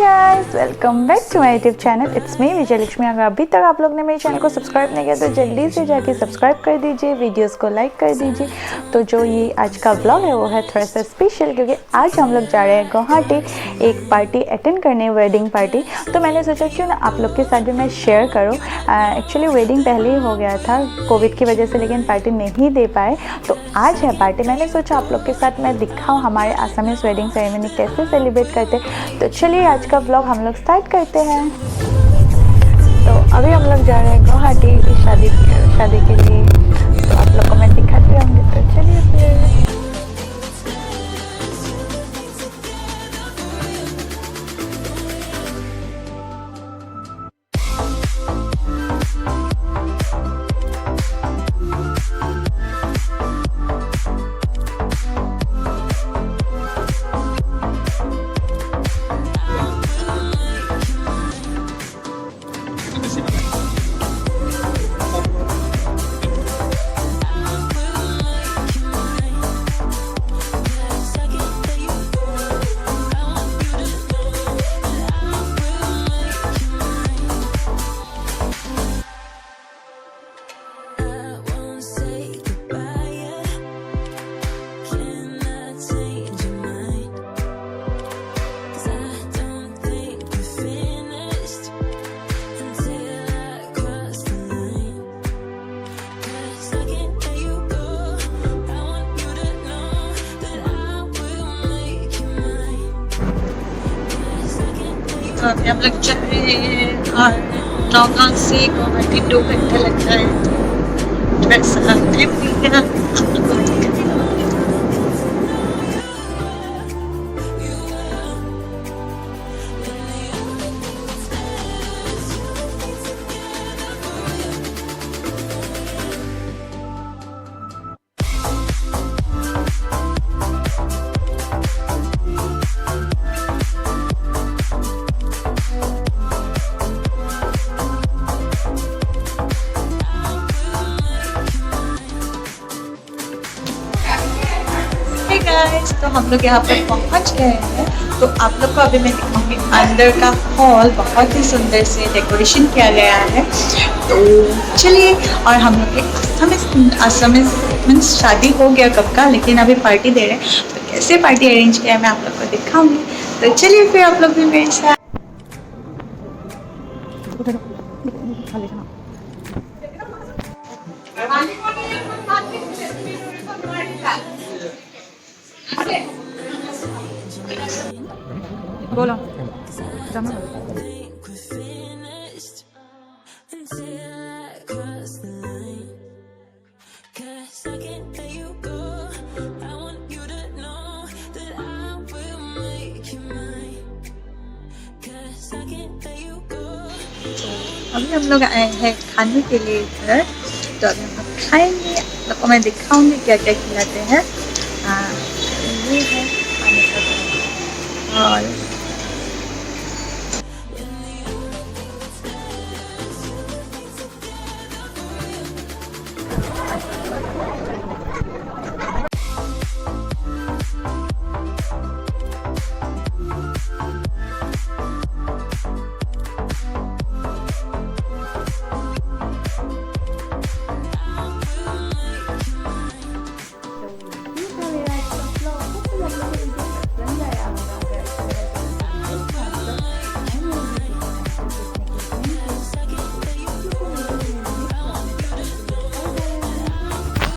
Guys, welcome back to my YouTube channel. It's me Vijay Lakshmi. अगर अभी तक आप लोग ने मेरे चैनल को सब्सक्राइब नहीं किया तो जल्दी से जाके सब्सक्राइब कर दीजिए, वीडियोस को लाइक कर दीजिए। तो जो ये आज का व्लॉग है वो है थोड़ा सा स्पेशल, क्योंकि आज हम लोग जा रहे हैं गुवाहाटी एक पार्टी अटेंड करने, वेडिंग पार्टी। तो मैंने सोचा क्यों ना आप लोग के साथ भी मैं शेयर करूँ। एक्चुअली वेडिंग पहले ही हो गया था कोविड की वजह से, लेकिन पार्टी नहीं दे पाए। तो आज है पार्टी। मैंने सोचा आप लोग के साथ मैं दिखाऊँ हमारे असमीज वेडिंग सेरेमनी कैसे सेलिब्रेट करते। तो चलिए आज का व्लॉग हम लोग स्टार्ट करते हैं। तो अभी हम लोग जा रहे हैं गुवाहाटी शादी के लिए। तो आप लोग को मैं दिखाती रहूँगी। तो चलिए फिर। तो अभी हम लोग चल रहे हैं और नौगांव से गुवाहाटी 2 घंटे लगता है। थोड़ा सा टाइम भी है, आप लोग को मैं दिखाती हूँ। गाइस, तो हम लोग यहाँ पर पहुँच गए हैं। तो आप लोग को अभी मैं दिखाऊंगी अंदर का हॉल। बहुत ही सुंदर से डेकोरेशन किया गया है। तो चलिए, और हम लोग के असमीज मीन्स शादी हो गया कब का, लेकिन अभी पार्टी दे रहे हैं। तो कैसे पार्टी अरेंज किया मैं आप लोग को दिखाऊंगी। तो चलिए फिर आप लोग भी मेरे साथ। बोलो। अभी हम लोग आए हैं खाने के लिए इधर। तो अभी हम लोग खाएंगे, आप लोग को मैं दिखाऊंगी क्या क्या खिलाते हैं। ये है खाने का और